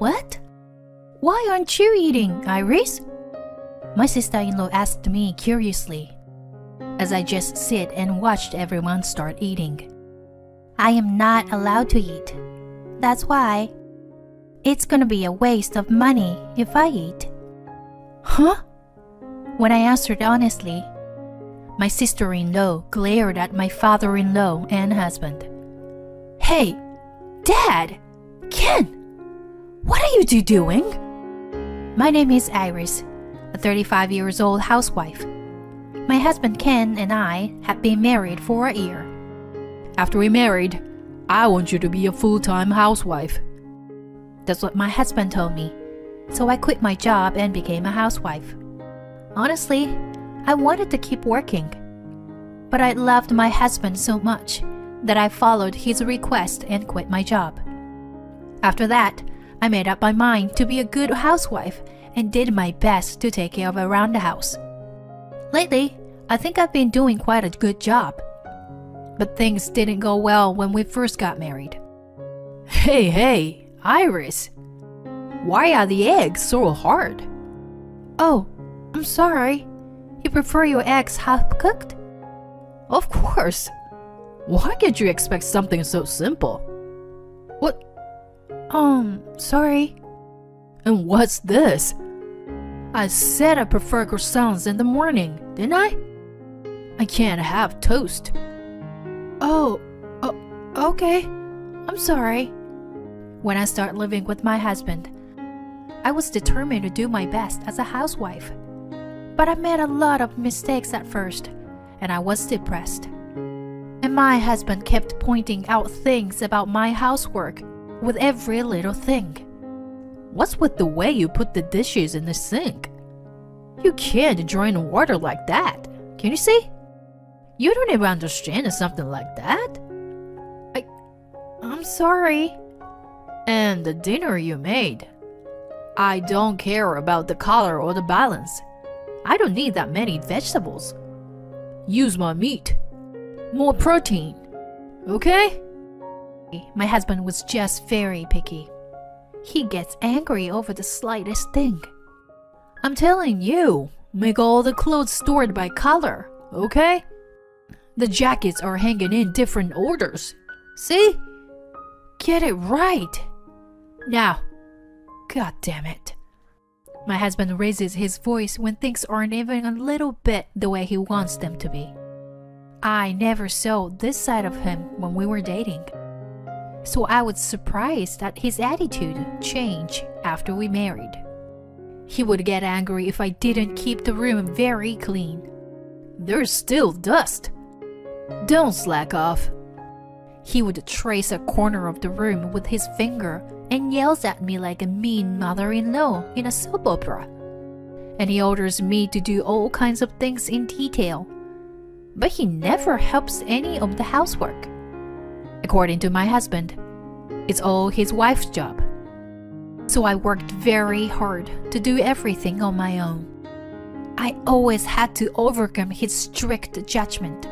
What? Why aren't you eating, Iris? My sister-in-law asked me curiously, as I just sit and watched everyone start eating. I am not allowed to eat. That's why. It's gonna be a waste of money if I eat. Huh? When I answered honestly, my sister-in-law glared at my father-in-law and husband. Hey, Dad! Ken! What are you two doing? My name is Iris, a 35-year-old housewife. My husband Ken and I have been married for a year. After we married, I want you to be a full-time housewife. That's what my husband told me, so I quit my job and became a housewife. Honestly, I wanted to keep working, but I loved my husband so much that I followed his request and quit my job. After that, I made up my mind to be a good housewife and did my best to take care of around the house. Lately, I think I've been doing quite a good job. But things didn't go well when we first got married. Hey, Iris! Why are the eggs so hard? Oh, I'm sorry. You prefer your eggs half-cooked? Of course. Why can't you expect something so simple? What? Sorry. And what's this? I said I prefer croissants in the morning, didn't I? I can't have toast. Oh, okay. I'm sorry. When I started living with my husband, I was determined to do my best as a housewife. But I made a lot of mistakes at first, and I was depressed. And my husband kept pointing out things about my housework with every little thing. What's with the way you put the dishes in the sink? You can't drain water like that. Can you see? You don't even understand something like that. I'm sorry. And the dinner you made. I don't care about the color or the balance. I don't need that many vegetables. Use my meat. More protein. Okay? My husband was just very picky. He gets angry over the slightest thing. I'm telling you, make all the clothes sorted by color, okay? The jackets are hanging in different orders. See? Get it right. Now, God damn it. My husband raises his voice when things aren't even a little bit the way he wants them to be. I never saw this side of him when we were dating. So I was surprised that his attitude changed after we married. He would get angry if I didn't keep the room very clean. There's still dust. Don't slack off. He would trace a corner of the room with his finger and yells at me like a mean mother-in-law in a soap opera. And he orders me to do all kinds of things in detail. But he never helps any of the housework. According to my husband, it's all his wife's job. So I worked very hard to do everything on my own. I always had to overcome his strict judgment.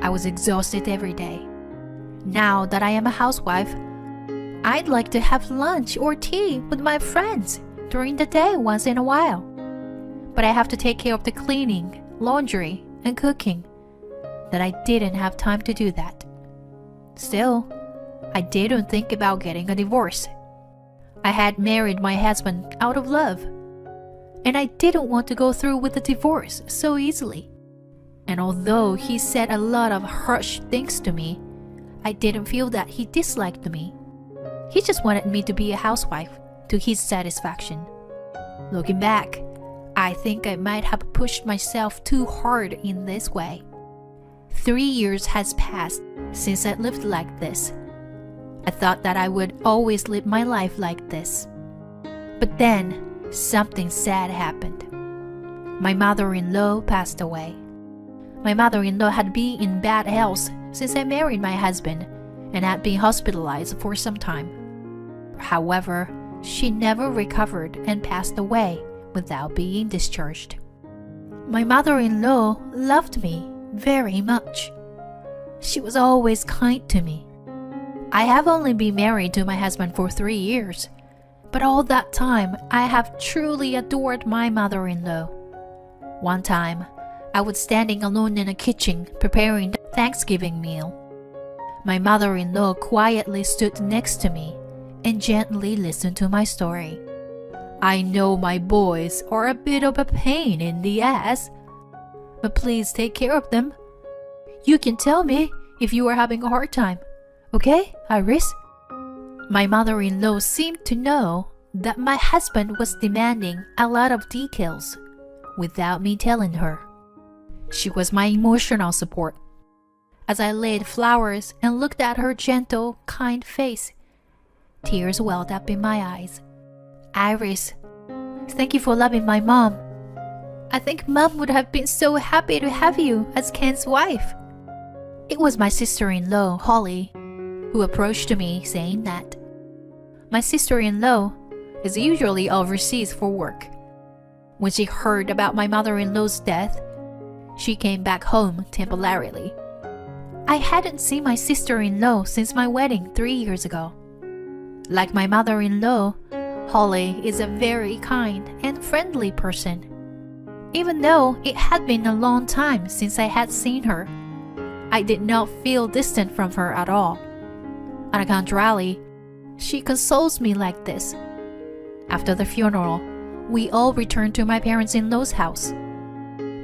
I was exhausted every day. Now that I am a housewife, I'd like to have lunch or tea with my friends during the day once in a while. But I have to take care of the cleaning, laundry, and cooking. That I didn't have time to do that. Still, I didn't think about getting a divorce. I had married my husband out of love, and I didn't want to go through with the divorce so easily. And although he said a lot of harsh things to me, I didn't feel that he disliked me. He just wanted me to be a housewife to his satisfaction. Looking back, I think I might have pushed myself too hard in this way. 3 years has passed since I lived like this. I thought that I would always live my life like this. But then, something sad happened. My mother-in-law passed away. My mother-in-law had been in bad health since I married my husband and had been hospitalized for some time. However, she never recovered and passed away without being discharged. My mother-in-law loved me very much. She was always kind to me. I have only been married to my husband for 3 years, But all that time, I have truly adored my mother-in-law. One time, I was standing alone in a kitchen preparing the Thanksgiving meal. My mother-in-law quietly stood next to me and gently listened to my story. I know my boys are a bit of a pain in the ass, but please take care of them. You can tell me if you are having a hard time, okay, Iris? My mother-in-law seemed to know that my husband was demanding a lot of details without me telling her. She was my emotional support. As I laid flowers and looked at her gentle, kind face, tears welled up in my eyes. Iris, thank you for loving my mom. I think Mom would have been so happy to have you as Ken's wife. It was my sister-in-law, Holly, who approached me saying that. My sister-in-law is usually overseas for work. When she heard about my mother-in-law's death, she came back home temporarily. I hadn't seen my sister-in-law since my wedding 3 years ago. Like my mother-in-law, Holly is a very kind and friendly person. Even though it had been a long time since I had seen her, I did not feel distant from her at all. On the contrary, she consoles me like this. After the funeral, we all returned to my parents-in-law's house.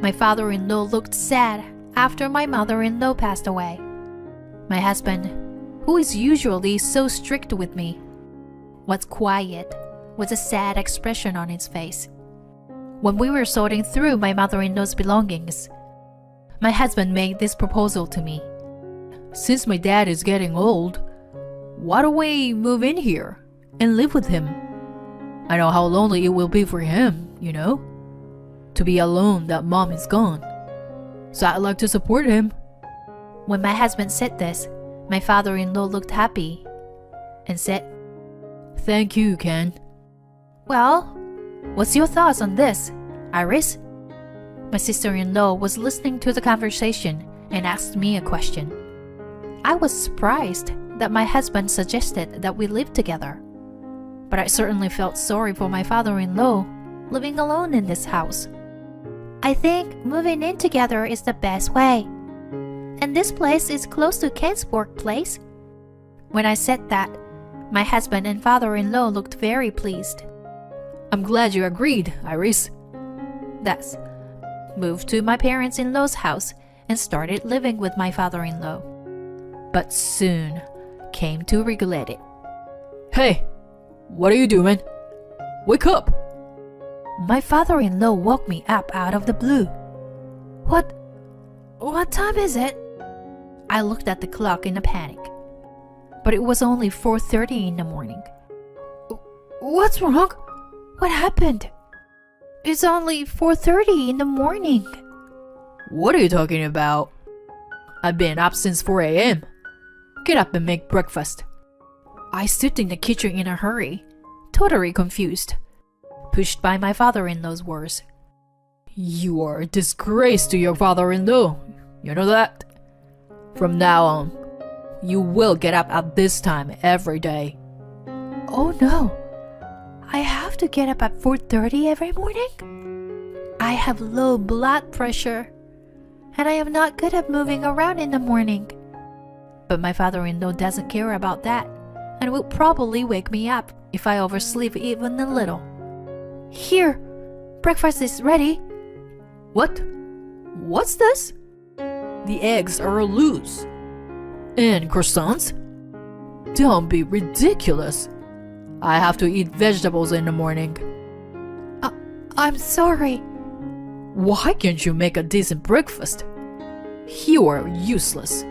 My father-in-law looked sad after my mother-in-law passed away. My husband, who is usually so strict with me, was quiet, with a sad expression on his face. When we were sorting through my mother-in-law's belongings, my husband made this proposal to me. Since my dad is getting old, why don't we move in here and live with him? I know how lonely it will be for him, you know, to be alone that Mom is gone. So I'd like to support him. When my husband said this, my father-in-law looked happy and said, "Thank you, Ken." Well, what's your thoughts on this, Iris? My sister-in-law was listening to the conversation and asked me a question. I was surprised that my husband suggested that we live together, but I certainly felt sorry for my father-in-law living alone in this house. I think moving in together is the best way. And this place is close to Ken's workplace. When I said that, my husband and father-in-law looked very pleased. I'm glad you agreed, Iris. Thus, moved to my parents-in-law's house and started living with my father-in-law. But soon came to regret it. Hey, what are you doing? Wake up! My father-in-law woke me up out of the blue. What time is it? I looked at the clock in a panic. But it was only 4:30 in the morning. What's wrong? What happened? It's only 4:30 in the morning. What are you talking about? I've been up since 4 a.m. Get up and make breakfast. I stood in the kitchen in a hurry, totally confused, pushed by my father-in-law's words. You are a disgrace to your father-in-law, you know that? From now on, you will get up at this time every day. Oh no, I have to get up at 4:30 every morning? I have low blood pressure, and I am not good at moving around in the morning. But my father-in-law doesn't care about that, and will probably wake me up if I oversleep even a little. Here, breakfast is ready. What? What's this? The eggs are loose. And croissants? Don't be ridiculous. I have to eat vegetables in the morning. I'm sorry. Why can't you make a decent breakfast? You are useless.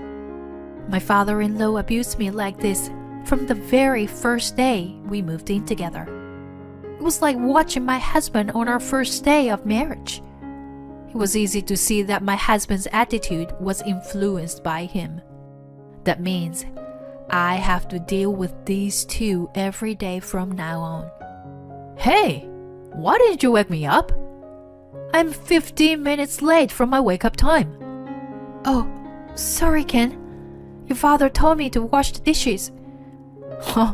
My father-in-law abused me like this from the very first day we moved in together. It was like watching my husband on our first day of marriage. It was easy to see that my husband's attitude was influenced by him. That means I have to deal with these two every day from now on. Hey, why didn't you wake me up? I'm 15 minutes late from my wake-up time. Oh, sorry, Ken. Your father told me to wash the dishes. Huh?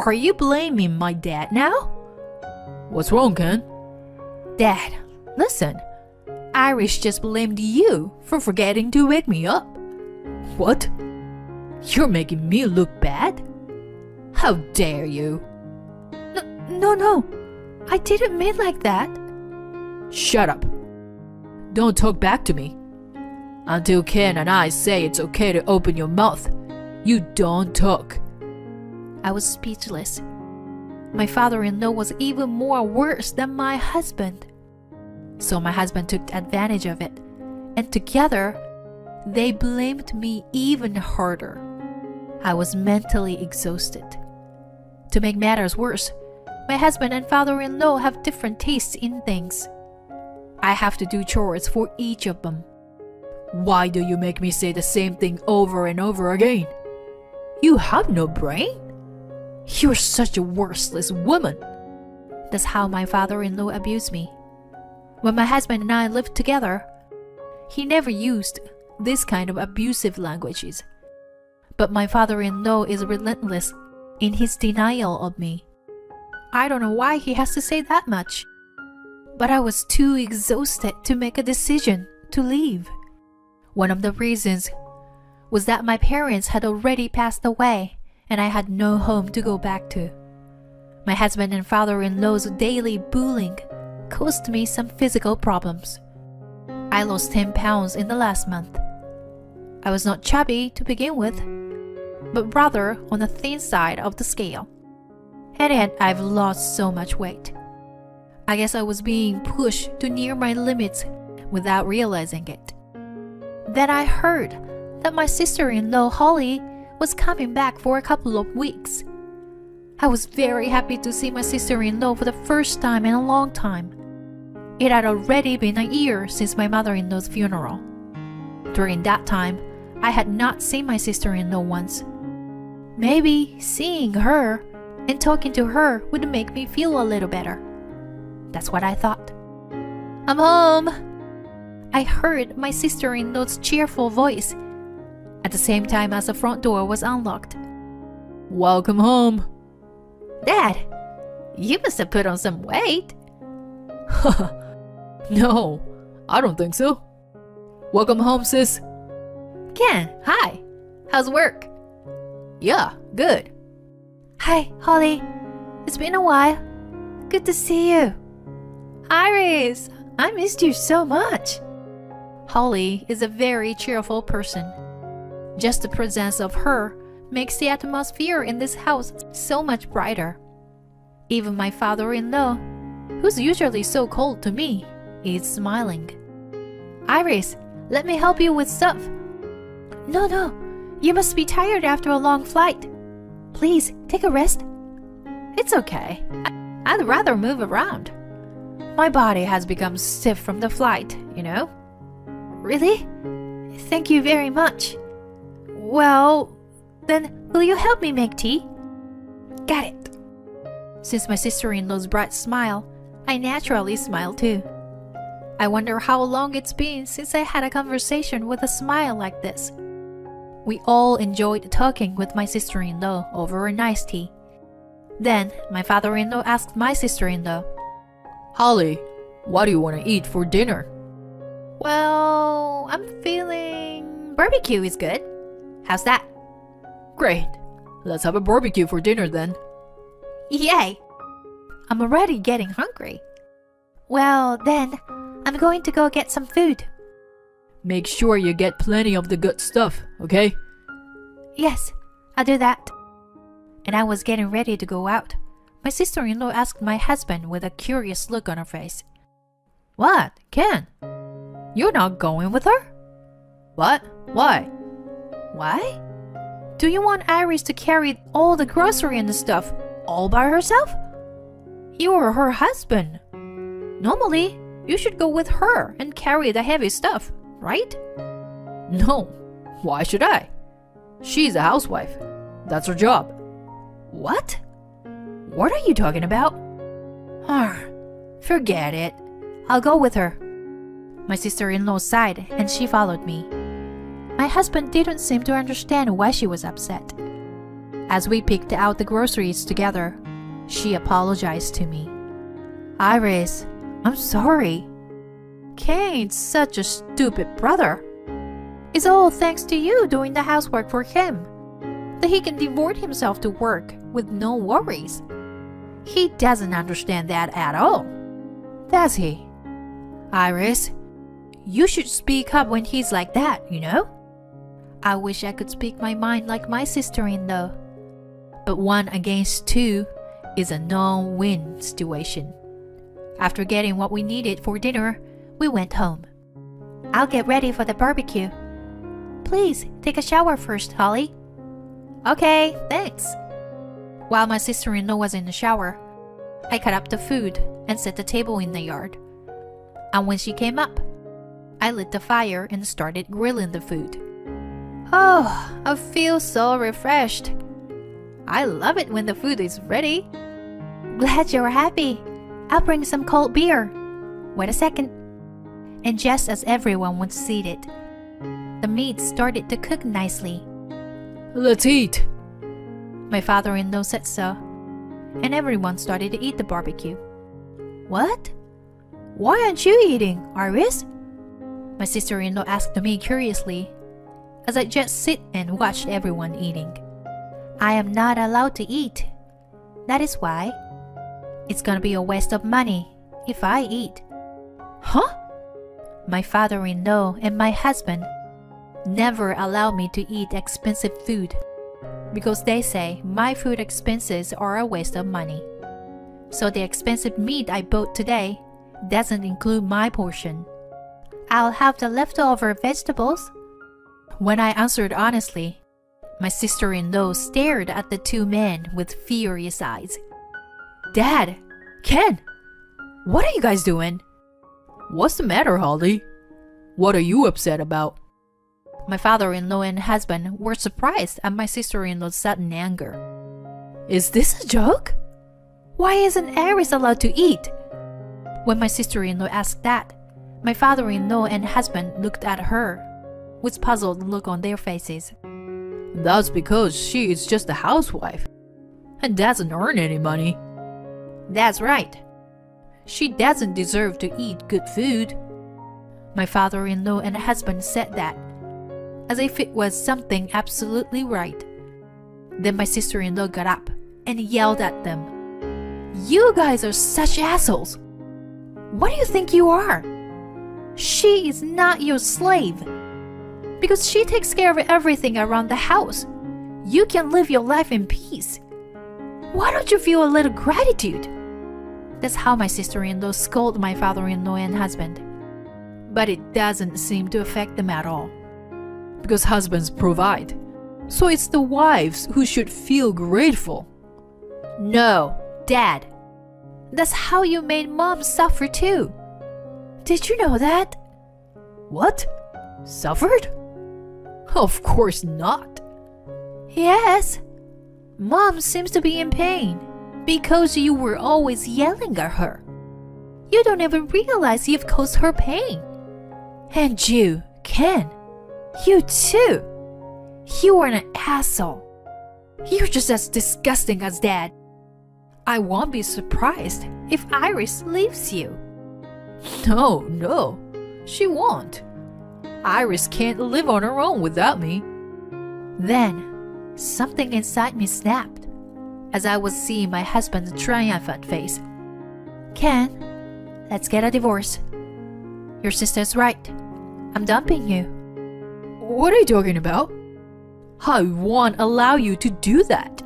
Are you blaming my dad now? What's wrong, Ken? Dad, listen. Iris just blamed you for forgetting to wake me up. What? You're making me look bad? How dare you? No. I didn't mean like that. Shut up. Don't talk back to me. Until Ken and I say it's okay to open your mouth, you don't talk. I was speechless. My father-in-law was even more worse than my husband. So my husband took advantage of it, and together, they blamed me even harder. I was mentally exhausted. To make matters worse, my husband and father-in-law have different tastes in things. I have to do chores for each of them. Why do you make me say the same thing over and over again? You have no brain? You're such a worthless woman. That's how my father-in-law abused me. When my husband and I lived together, he never used this kind of abusive languages. But my father-in-law is relentless in his denial of me. I don't know why he has to say that much. But I was too exhausted to make a decision to leave. One of the reasons was that my parents had already passed away and I had no home to go back to. My husband and father-in-law's daily bullying caused me some physical problems. I lost 10 pounds in the last month. I was not chubby to begin with, but rather on the thin side of the scale. And yet I've lost so much weight. I guess I was being pushed to near my limits without realizing it. Then I heard that my sister-in-law Holly was coming back for a couple of weeks. I was very happy to see my sister-in-law for the first time in a long time. It had already been a year since my mother-in-law's funeral. During that time, I had not seen my sister-in-law once. Maybe seeing her and talking to her would make me feel a little better. That's what I thought. "I'm home!" I heard my sister-in-law's cheerful voice at the same time as the front door was unlocked. Welcome home. "Dad, you must have put on some weight." No, I don't think so. Welcome home, sis. "Ken, hi. How's work?" Yeah, good. "Hi, Holly. It's been a while. Good to see you." "Iris, I missed you so much." Holly is a very cheerful person. Just the presence of her makes the atmosphere in this house so much brighter. Even my father-in-law, who's usually so cold to me, is smiling. "Iris, let me help you with stuff." No, you must be tired after a long flight. Please, take a rest." "It's okay. I'd rather move around. My body has become stiff from the flight, you know." "Really? Thank you very much. Well, then will you help me make tea?" "Got it." Since my sister-in-law's bright smile, I naturally smile too. I wonder how long it's been since I had a conversation with a smile like this. We all enjoyed talking with my sister-in-law over a nice tea. Then my father-in-law asked my sister-in-law, Holly, what do you want to eat for dinner? "Well, I'm feeling barbecue is good. How's that?" Great. Let's have a barbecue for dinner then. Yay! I'm already getting hungry. Well, then, I'm going to go get some food. Make sure you get plenty of the good stuff, okay? Yes, I'll do that. And I was getting ready to go out. My sister-in-law asked my husband with a curious look on her face. What, Ken? You're not going with her? What? Why? Why? Do you want Iris to carry all the grocery and the stuff all by herself? You're her husband. Normally, you should go with her and carry the heavy stuff, right? No. Why should I? She's a housewife. That's her job. What? What are you talking about? Forget it. I'll go with her. My sister-in-law sighed and she followed me. My husband didn't seem to understand why she was upset. As we picked out the groceries together, she apologized to me. Iris, I'm sorry. Kane's such a stupid brother. It's all thanks to you doing the housework for him, that he can devote himself to work with no worries. He doesn't understand that at all, does he? Iris, you should speak up when he's like that, you know? I wish I could speak my mind like my sister-in-law. But 1 against 2 is a no-win situation. After getting what we needed for dinner, we went home. I'll get ready for the barbecue. Please take a shower first, Holly. Okay, thanks. While my sister-in-law was in the shower, I cut up the food and set the table in the yard. And when she came up, I lit the fire and started grilling the food. Oh, I feel so refreshed. I love it when the food is ready. Glad you're happy. I'll bring some cold beer. Wait a second. And just as everyone was seated, the meat started to cook nicely. Let's eat. My father-in-law said so, and everyone started to eat the barbecue. What? Why aren't you eating, Iris? My sister-in-law asked me curiously, as I just sit and watched everyone eating. I am not allowed to eat. That is why. It's gonna be a waste of money if I eat. Huh? My father-in-law and my husband never allow me to eat expensive food because they say my food expenses are a waste of money. So the expensive meat I bought today doesn't include my portion. I'll have the leftover vegetables. When I answered honestly, my sister-in-law stared at the 2 men with furious eyes. Dad, Ken, what are you guys doing? What's the matter, Holly? What are you upset about? My father-in-law and husband were surprised at my sister-in-law's sudden anger. Is this a joke? Why isn't Iris allowed to eat? When my sister-in-law asked that, my father-in-law and husband looked at her with puzzled look on their faces. That's because she is just a housewife and doesn't earn any money. That's right. She doesn't deserve to eat good food. My father-in-law and husband said that as if it was something absolutely right. Then my sister-in-law got up and yelled at them. You guys are such assholes. What do you think you are? She is not your slave. Because she takes care of everything around the house, you can live your life in peace. Why don't you feel a little gratitude? That's how my sister-in-law scolded my father-in-law and husband. But it doesn't seem to affect them at all. Because husbands provide. So it's the wives who should feel grateful. No, Dad. That's how you made Mom suffer too. Did you know that? What? Suffered? Of course not. Yes. Mom seems to be in pain because you were always yelling at her. You don't even realize you've caused her pain. And you, Ken, you too. You are an asshole. You're just as disgusting as Dad. I won't be surprised if Iris leaves you. No, she won't. Iris can't live on her own without me. Then, something inside me snapped as I was seeing my husband's triumphant face. Ken, let's get a divorce. Your sister's right. I'm dumping you. What are you talking about? I won't allow you to do that.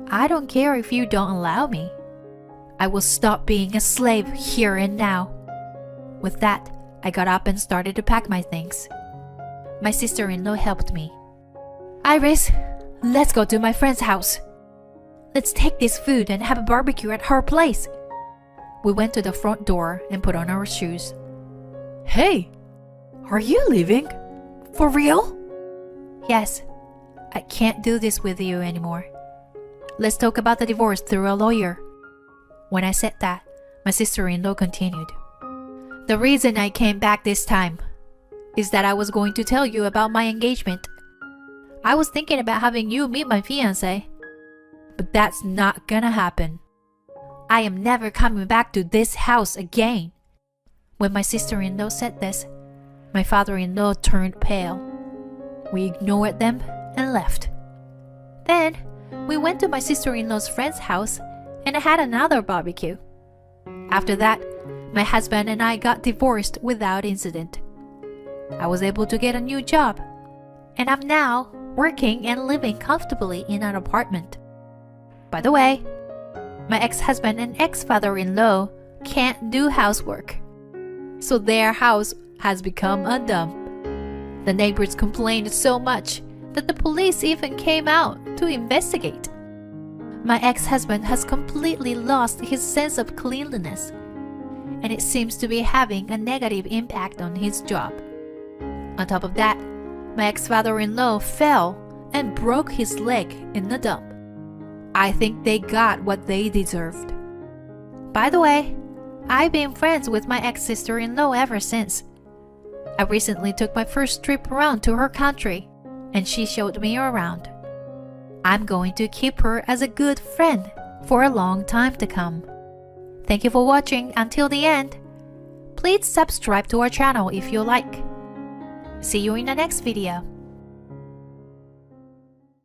I don't care if you don't allow me. I will stop being a slave here and now. With that, I got up and started to pack my things. My sister-in-law helped me. Iris, let's go to my friend's house. Let's take this food and have a barbecue at her place. We went to the front door and put on our shoes. Hey, are you leaving? For real? Yes, I can't do this with you anymore. Let's talk about the divorce through a lawyer. When I said that, my sister-in-law continued. The reason I came back this time is that I was going to tell you about my engagement. I was thinking about having you meet my fiancé But that's not gonna happen. I am never coming back to this house again. When my sister-in-law said this, my father-in-law turned pale. We ignored them and left. Then, we went to my sister-in-law's friend's house and had another barbecue. After that, my husband and I got divorced without incident. I was able to get a new job, and I'm now working and living comfortably in an apartment. By the way, my ex-husband and ex-father-in-law can't do housework, so their house has become a dump. The neighbors complained so much that the police even came out to investigate. My ex-husband has completely lost his sense of cleanliness, and it seems to be having a negative impact on his job. On top of that, my ex-father-in-law fell and broke his leg in the dump. I think they got what they deserved. By the way, I've been friends with my ex-sister-in-law ever since. I recently took my first trip around to her country, and she showed me around. I'm going to keep her as a good friend for a long time to come. Thank you for watching until the end. Please subscribe to our channel if you like. See you in the next video.